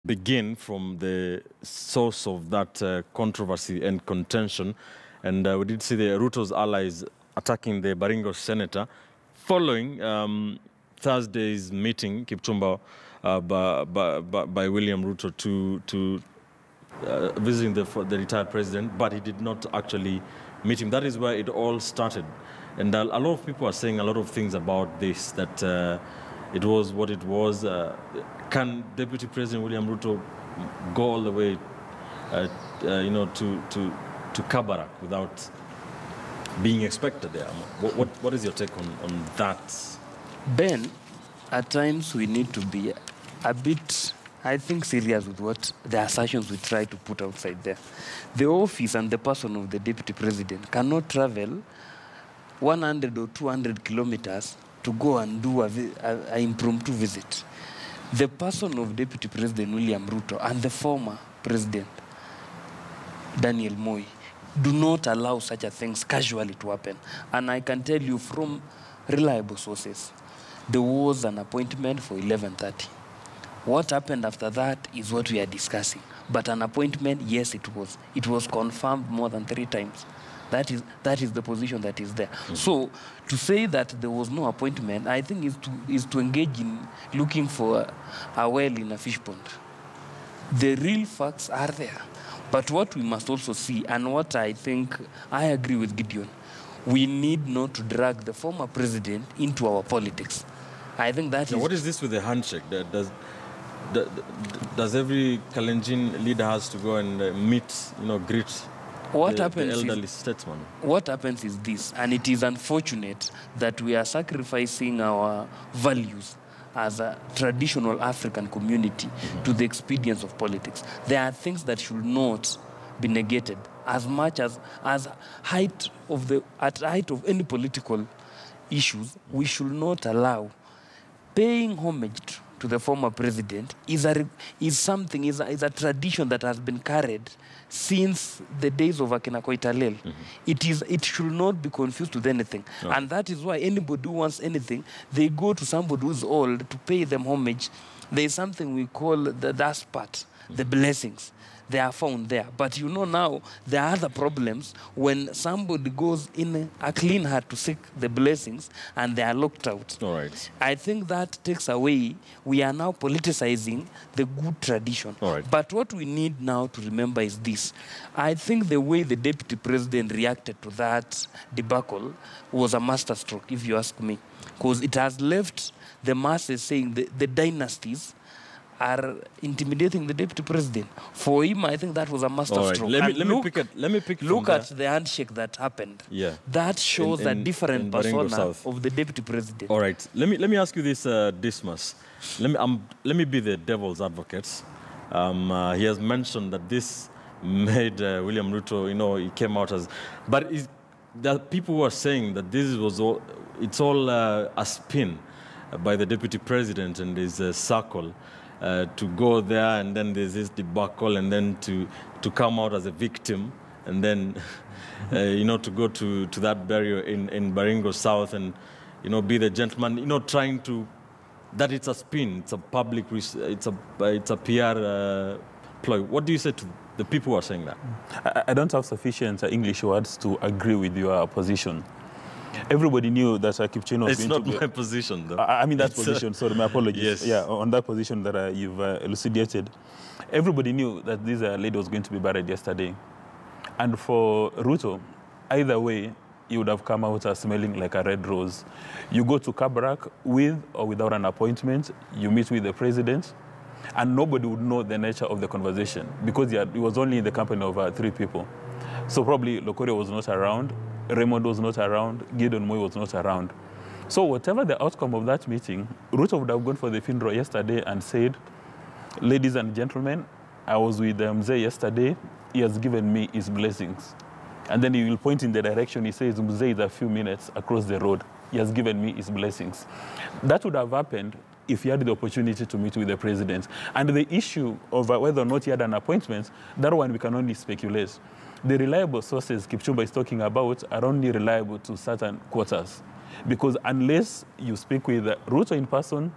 begin from the source of that controversy and contention. And we did see the Ruto's allies attacking the Baringo senator following Thursday's meeting, Kipchumba, by William Ruto to visiting the retired president, but he did not actually meet him. That is where it all started. And a lot of people are saying a lot of things about this, that it was what it was. Can Deputy President William Ruto go all the way, to Kabarak without being expected there? What is your take on that? Ben, at times we need to be a bit, I think, serious with what the assertions we try to put outside there. The office and the person of the Deputy President cannot travel 100 or 200 kilometers to go and do an impromptu visit. The person of Deputy President William Ruto and the former President Daniel Moi do not allow such a things casually to happen. And I can tell you from reliable sources, there was an appointment for 11:30. What happened after that is what we are discussing. But an appointment, yes, it was. It was confirmed more than 3 times. That is the position that is there. Mm-hmm. So to say that there was no appointment, I think is to engage in looking for a whale in a fish pond. The real facts are there. But what we must also see, and what I think I agree with Gideon, we need not to drag the former president into our politics. I think that is... What is this with the handshake? Does every Kalenjin leader has to go and meet, greet the elderly statesman? What happens is this, and it is unfortunate that we are sacrificing our values as a traditional African community to the expedience of politics. There are things that should not be negated as much as at height of any political issues. We should not allow paying homage to the former president is a tradition that has been carried since the days of Akina Koitalel. It should not be confused with anything. No. And that is why anybody who wants anything, they go to somebody who's old to pay them homage. There is something we call the dust part, the blessings. They are found there. But now, there are other problems when somebody goes in a clean heart to seek the blessings and they are locked out. All right. I think that takes away, we are now politicizing the good tradition. All right. But what we need now to remember is this. I think the way the Deputy President reacted to that debacle was a masterstroke, if you ask me. Because it has left the masses saying the dynasties are intimidating the Deputy President. For him, I think that was a masterstroke. Right. Let me pick look at the handshake that happened. Yeah. That shows a different persona of the Deputy President. All right. Let me ask you this, Dismas. Let me be the devil's advocate. He has mentioned that this made William Ruto, he came out as... But there are people who are saying that this was all... It's all a spin by the Deputy President and his circle. To go there, and then there's this debacle, and then to come out as a victim, and then to go to that burial in Baringo South, and be the gentleman, trying to that it's a spin, it's a public, it's a PR ploy. What do you say to the people who are saying that? I don't have sufficient English words to agree with your position. Everybody knew that Kipchumba was It's not my position, though. I mean that position, sorry, my apologies. Yes. Yeah, on that position that you've elucidated. Everybody knew that this lady was going to be buried yesterday. And for Ruto, either way, he would have come out smelling like a red rose. You go to Kabarak with or without an appointment, you meet with the president, and nobody would know the nature of the conversation because he was only in the company of 3 people. So probably Lokoria was not around, Raymond was not around, Gideon Moi was not around. So whatever the outcome of that meeting, Ruto would have gone for the funeral yesterday and said, ladies and gentlemen, I was with Mzee yesterday, he has given me his blessings. And then he will point in the direction, he says, Mzee is a few minutes across the road, he has given me his blessings. That would have happened if he had the opportunity to meet with the president. And the issue of whether or not he had an appointment, that one we can only speculate. The reliable sources Kipchumba is talking about are only reliable to certain quarters. Because unless you speak with Ruto in person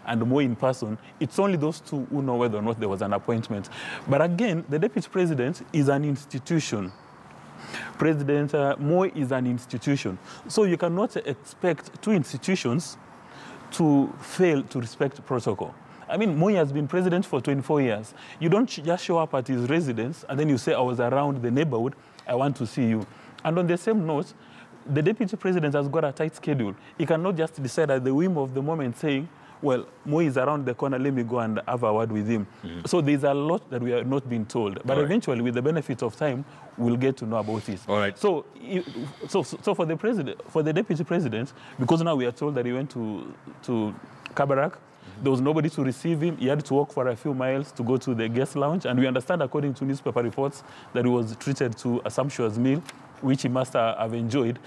and Moi in person, it's only those two who know whether or not there was an appointment. But again, the deputy president is an institution. President Moi is an institution. So you cannot expect two institutions to fail to respect protocol. I mean, Moi has been president for 24 years. You don't just show up at his residence and then you say, I was around the neighborhood, I want to see you. And on the same note, the deputy president has got a tight schedule. He cannot just decide at the whim of the moment saying, well, Moi is around the corner, let me go and have a word with him. So there's a lot that we are not being told. But eventually, with the benefit of time, we'll get to know about it. All right. So for the president, for the deputy president, because now we are told that he went to Kabarak, there was nobody to receive him. He had to walk for a few miles to go to the guest lounge. And we understand, according to newspaper reports, that he was treated to a sumptuous meal, which he must have enjoyed.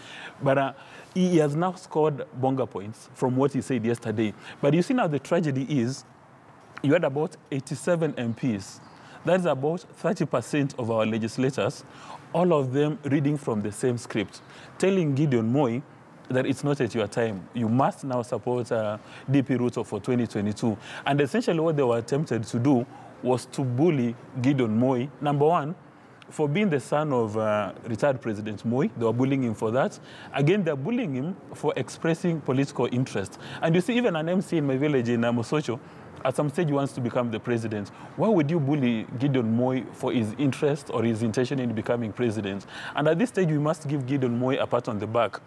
But he has now scored bonga points from what he said yesterday. But you see now the tragedy is, you had about 87 MPs. That is about 30% of our legislators, all of them reading from the same script, telling Gideon Moi that it's not at your time. You must now support DP Ruto for 2022. And essentially what they were attempted to do was to bully Gideon Moi, number one, for being the son of retired President Moi. They were bullying him for that. Again, they're bullying him for expressing political interest. And you see, even an MC in my village in Mosocho, at some stage he wants to become the president. Why would you bully Gideon Moi for his interest or his intention in becoming president? And at this stage, we must give Gideon Moi a pat on the back.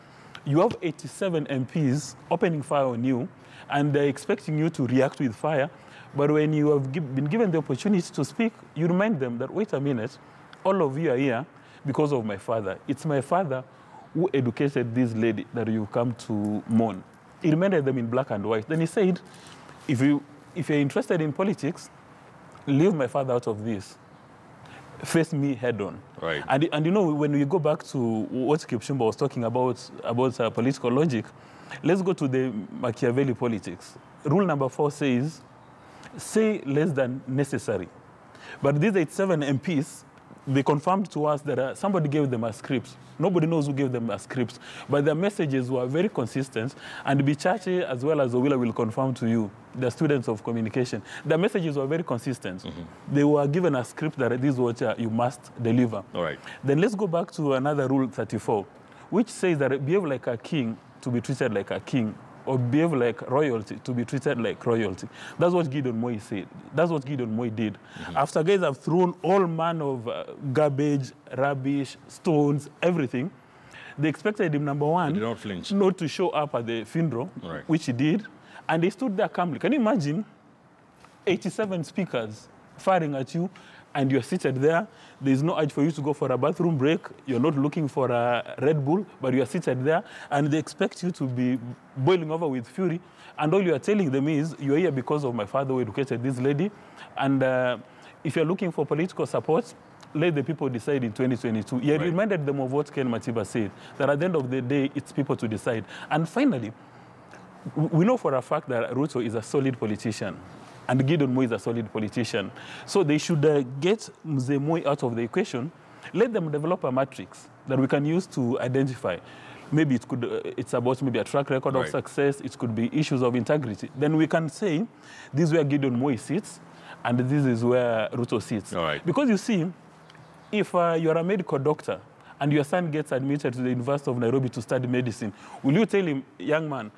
You have 87 MPs opening fire on you, and they're expecting you to react with fire. But when you have been given the opportunity to speak, you remind them that, wait a minute, all of you are here because of my father. It's my father who educated this lady that you come to mourn. He reminded them in black and white. Then he said, if you're interested in politics, leave my father out of this. Face me head on. Right. And you know, when we go back to what Kipchumba was talking about political logic, let's go to the Machiavelli politics. Rule number 4 says, say less than necessary. But these 87 MPs, they confirmed to us that somebody gave them a script. Nobody knows who gave them a script. But their messages were very consistent. And Bichache, as well as Owila, will confirm to you, the students of communication, their messages were very consistent. They were given a script that this is what you must deliver. All right. Then let's go back to another rule 34, which says that behave like a king to be treated like a king, or behave like royalty to be treated like royalty. That's what Gideon Moi said. That's what Gideon Moi did. After guys have thrown all manner of garbage, rubbish, stones, everything, they expected him, number one, he did not flinch, not to show up at the funeral, right, which he did. And they stood there calmly. Can you imagine 87 speakers firing at you, and you're seated there? There's no urge for you to go for a bathroom break. You're not looking for a Red Bull, but you're seated there, and they expect you to be boiling over with fury. And all you are telling them is, you're here because of my father who educated this lady. And if you're looking for political support, let the people decide in 2022. He had reminded them of what Ken Matiba said, that at the end of the day, it's people to decide. And finally, we know for a fact that Ruto is a solid politician, and Gideon Moi is a solid politician. So they should get Mzee Moi out of the equation. Let them develop a matrix that we can use to identify. Maybe it's about maybe a track record of success. It could be issues of integrity. Then we can say, this is where Gideon Moi sits, and this is where Ruto sits. All right. Because you see, if you're a medical doctor and your son gets admitted to the University of Nairobi to study medicine, will you tell him, young man,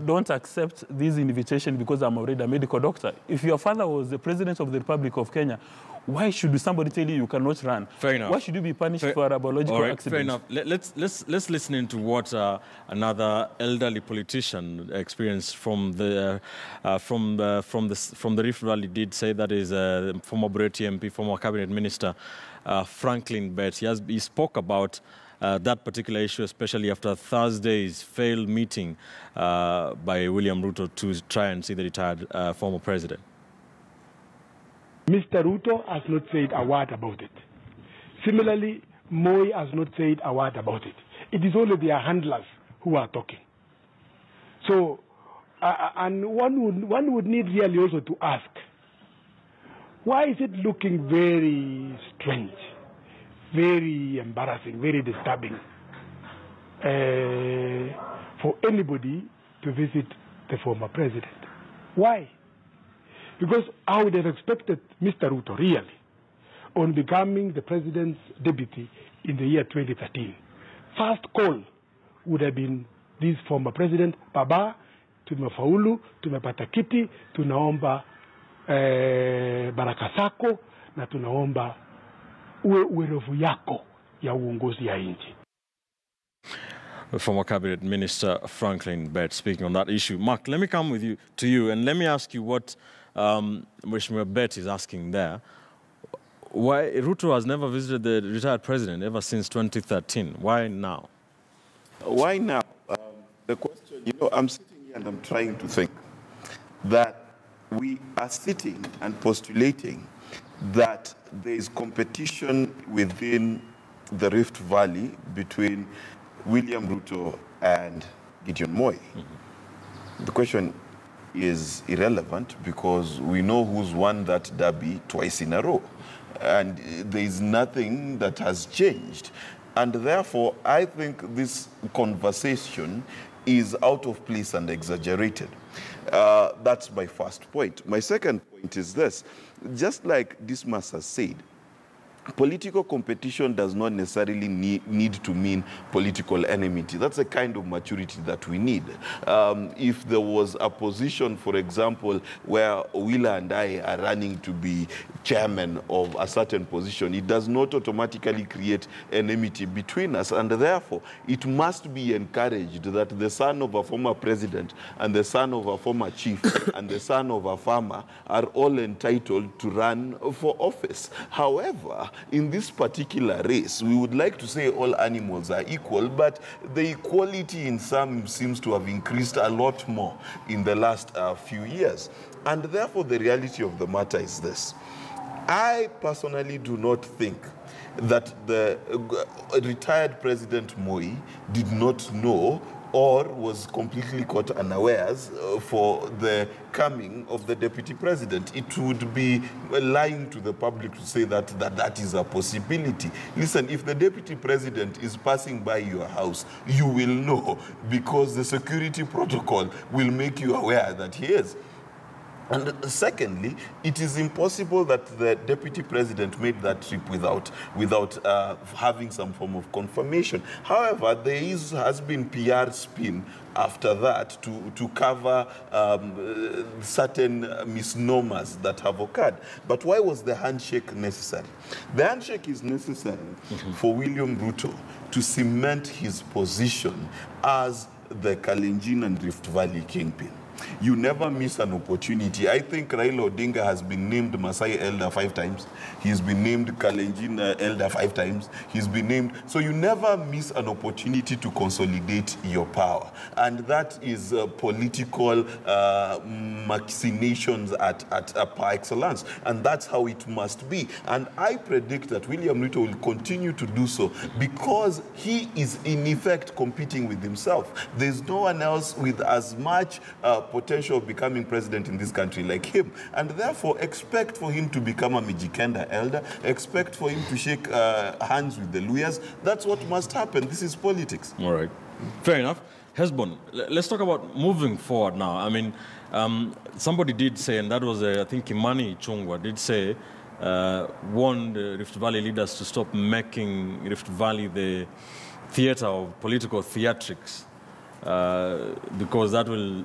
don't accept this invitation because I'm already a medical doctor? If your father was the president of the Republic of Kenya, why should somebody tell you you cannot run? Fair enough. Why should you be punished for a biological accident? Fair enough. Let's listen into what another elderly politician experienced from the Rift Valley did say. That is former Bureti MP, former cabinet minister Franklin Betts. He spoke about that particular issue, especially after Thursday's failed meeting by William Ruto to try and see the retired former president. Mr. Ruto has not said a word about it. Similarly, Moi has not said a word about it. It is only their handlers who are talking. So, and one would need really also to ask, why is it looking very strange, very embarrassing, very disturbing for anybody to visit the former president? Why? Because I would have expected Mr. Ruto, really, on becoming the president's deputy in the year 2013, first call would have been this former president, Baba, tumefaulu, tumepata kiti, tunaomba baraka zako, na tunaomba uwerevu yako ya uongozi ya nchi. Former Cabinet Minister Franklin Bett speaking on that issue. Mark, let me come to you, and let me ask you what Mheshimiwa Bett is asking there. Why Ruto has never visited the retired president ever since 2013? Why now? Why now? The question, I'm sitting here and I'm trying to think that we are sitting and postulating that there is competition within the Rift Valley between William Ruto and Gideon Moi. Mm-hmm. The question is irrelevant because we know who's won that derby twice in a row. And there is nothing that has changed. And therefore, I think this conversation is out of place and exaggerated. That's my first point. My second point is this. Just like Dismas has said, political competition does not necessarily need to mean political enmity. That's a kind of maturity that we need. If there was a position, for example, where Willa and I are running to be chairman of a certain position, it does not automatically create enmity between us. And therefore, it must be encouraged that the son of a former president and the son of a former chief and the son of a farmer are all entitled to run for office. However, in this particular race, we would like to say all animals are equal, but the equality in some seems to have increased a lot more in the last few years. And therefore, the reality of the matter is this. I personally do not think that the retired President Moi did not know or was completely caught unawares for the coming of the deputy president. It would be lying to the public to say that is a possibility. Listen, if the deputy president is passing by your house, you will know because the security protocol will make you aware that he is. And secondly, it is impossible that the deputy president made that trip without having some form of confirmation. However, there has been PR spin after that to cover certain misnomers that have occurred. But why was the handshake necessary? The handshake is necessary for William Ruto to cement his position as the Kalenjin and Rift Valley kingpin. You never miss an opportunity. I think Raila Odinga has been named Masai Elder 5 times. He's been named Kalenjin Elder 5 times. He's been named. So you never miss an opportunity to consolidate your power. And that is political machinations at par excellence. And that's how it must be. And I predict that William Ruto will continue to do so because he is in effect competing with himself. There's no one else with as much potential of becoming president in this country like him. And therefore, expect for him to become a Mijikenda elder. Expect for him to shake hands with the lawyers. That's what must happen. This is politics. All right. Fair enough. Hesbon, let's talk about moving forward now. I mean, somebody did say, and that was, I think, Imani Chungwa did say, warned the Rift Valley leaders to stop making Rift Valley the theater of political theatrics. Because that will,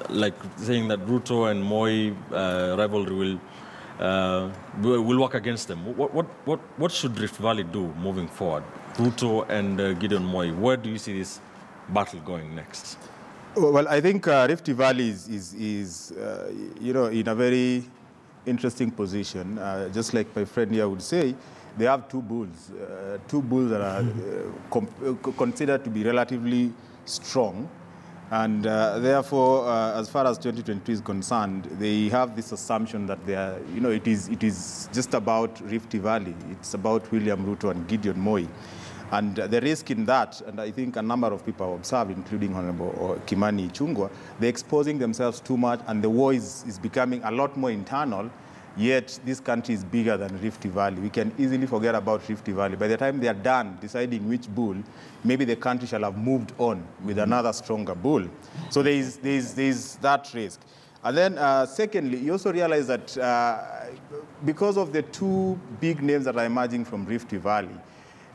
like saying that Ruto and Moi rivalry will work against them. What should Rift Valley do moving forward? Ruto and Gideon Moi, where do you see this battle going next? Well, I think Rift Valley is in a very interesting position. Just like my friend here would say, they have two bulls that are considered to be relatively strong, and therefore, as far as 2022 is concerned, they have this assumption that they are, it is just about Rift Valley. It's about William Ruto and Gideon Moi, and the risk in that, and I think a number of people have observed, including Honorable Kimani Ichung'wah, they're exposing themselves too much, and the war is becoming a lot more internal. Yet this country is bigger than Rift Valley. We can easily forget about Rift Valley. By the time they are done deciding which bull, maybe the country shall have moved on with another stronger bull. So there is that risk. And then secondly, you also realize that because of the two big names that are emerging from Rift Valley,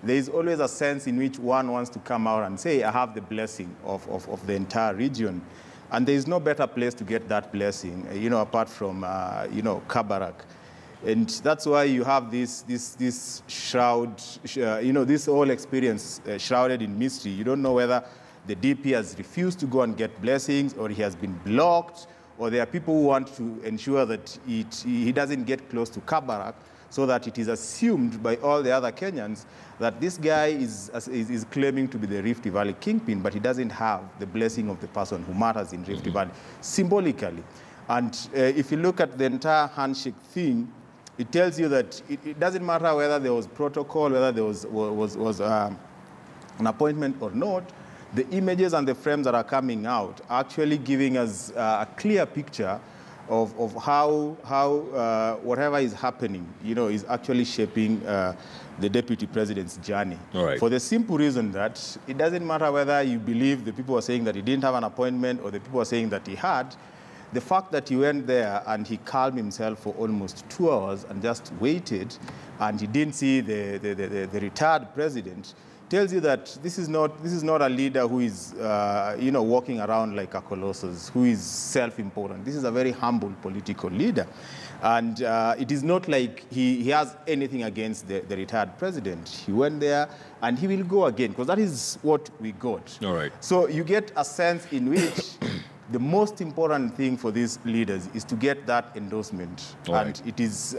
there is always a sense in which one wants to come out and say, I have the blessing of the entire region. And there is no better place to get that blessing, apart from, Kabarak. And that's why you have this shroud, this whole experience shrouded in mystery. You don't know whether the DP has refused to go and get blessings, or he has been blocked, or there are people who want to ensure that he doesn't get close to Kabarak, so that it is assumed by all the other Kenyans that this guy is claiming to be the Rift Valley kingpin, but he doesn't have the blessing of the person who matters in Rift Valley, symbolically. And if you look at the entire handshake thing, it tells you that it doesn't matter whether there was protocol, whether there was an appointment or not. The images and the frames that are coming out are actually giving us a clear picture of how whatever is happening, is actually shaping the deputy president's journey. All right. For the simple reason that it doesn't matter whether you believe the people are saying that he didn't have an appointment or the people are saying that he had. The fact that he went there and he calmed himself for almost 2 hours and just waited, and he didn't see the retired president, tells you that this is not a leader who is walking around like a colossus, who is self-important. This is a very humble political leader, and it is not like he has anything against the retired president. He went there, and he will go again, because that is what we got. All right. So you get a sense in which the most important thing for these leaders is to get that endorsement, and it is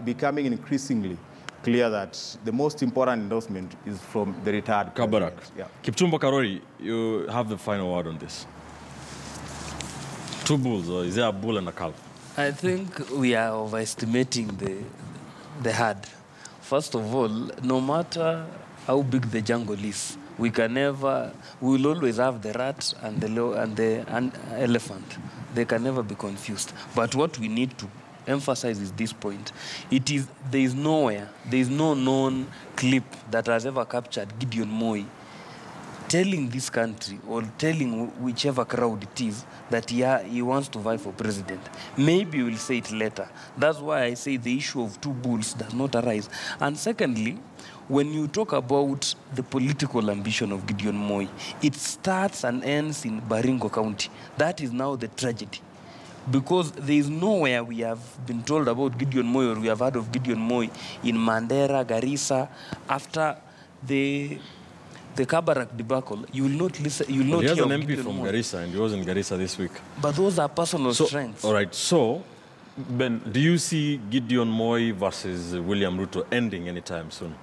becoming increasingly clear that the most important endorsement is from the retired Kabarak. Yeah. Kipchumba Karori, you have the final word on this. Two bulls, or is there a bull and a calf? I think we are overestimating the herd. First of all, no matter how big the jungle is, we will always have the rat and the elephant. They can never be confused. But what we need to emphasize is this point. There is no known clip that has ever captured Gideon Moi telling this country or telling whichever crowd it is that he wants to vie for president. Maybe we'll say it later. That's why I say the issue of two bulls does not arise. And secondly, when you talk about the political ambition of Gideon Moi, it starts and ends in Baringo County. That is now the tragedy. Because there is nowhere we have been told about Gideon Moi, or we have heard of Gideon Moi in Mandera, Garissa. After the Kabarak debacle, you will not listen. You will not hear of Gideon Moi. He has an MP from Garissa, and he was in Garissa this week. But those are personal strengths. All right. So, Ben, do you see Gideon Moi versus William Ruto ending anytime soon?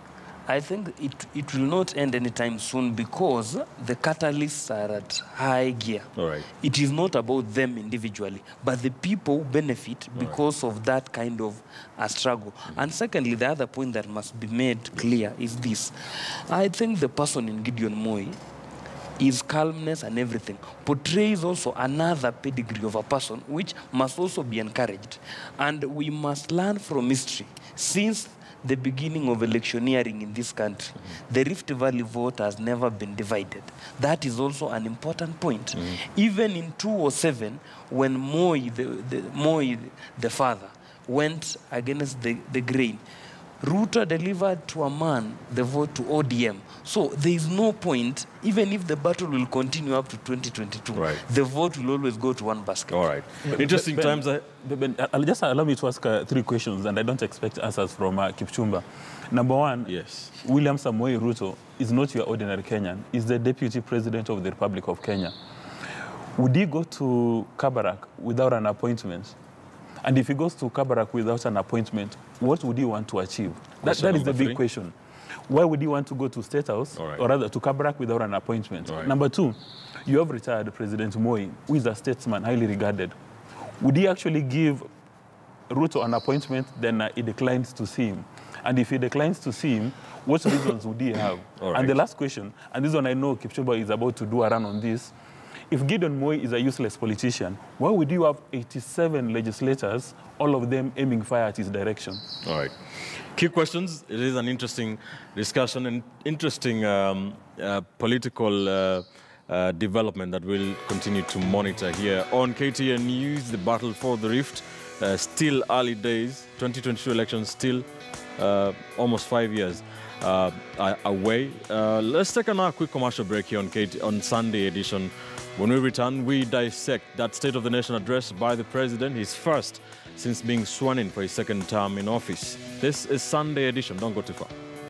I think it will not end anytime soon, because the catalysts are at high gear. All right. It is not about them individually, but the people benefit because of that kind of a struggle. And secondly, the other point that must be made clear is this. I think the person in Gideon Moi, his calmness and everything, portrays also another pedigree of a person which must also be encouraged. And we must learn from history. Since the beginning of electioneering in this country, the Rift Valley vote has never been divided. That is also an important point. Even in 2007, when Moi, the father, went against the grain, Ruto delivered to a man the vote to ODM. So there is no point, even if the battle will continue up to 2022, the vote will always go to one basket. All right. Interesting times. Just allow me to ask 3 questions, and I don't expect answers from Kipchumba. Number one, yes, William Samoei Ruto is not your ordinary Kenyan. He's the Deputy President of the Republic of Kenya. Would he go to Kabarak without an appointment? And if he goes to Kabarak without an appointment, what would he want to achieve? That is the big question. Why would he want to go to State House, or rather to Kabarak without an appointment? Number 2, you have retired President Moi, who is a statesman, highly regarded. Would he actually give Ruto an appointment, then he declines to see him? And if he declines to see him, what reasons would he have? And the last question, and this one I know Kipchumba is about to do a run on this, if Gideon Moi is a useless politician, why would you have 87 legislators, all of them aiming fire at his direction? All right. Key questions. It is an interesting discussion and interesting political development that we'll continue to monitor here on KTN News. The battle for the rift, still early days. 2022 elections still almost 5 years away. Let's take another quick commercial break here on Sunday edition. When we return, we dissect that State of the Nation address by the President, his first since being sworn in for his second term in office. This is Sunday edition. Don't go too far.